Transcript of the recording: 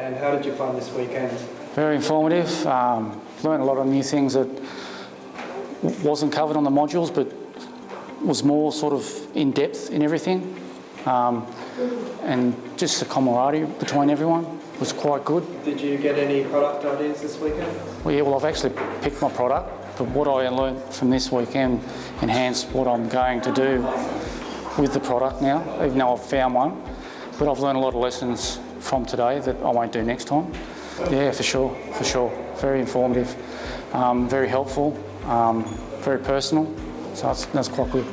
And how did you find this weekend? Very informative. Learned a lot of new things that wasn't covered on the modules, but was more sort of in depth in everything. And just the camaraderie between everyone was quite good. Did you get any product ideas this weekend? Well, yeah, well, I've actually picked my product, but what I learned from this weekend enhanced what I'm going to do with the product now, even though I've found one. But I've learned a lot of lessons from today that I won't do next time. Yeah, for sure. Very informative, very helpful, very personal, so that's quite good.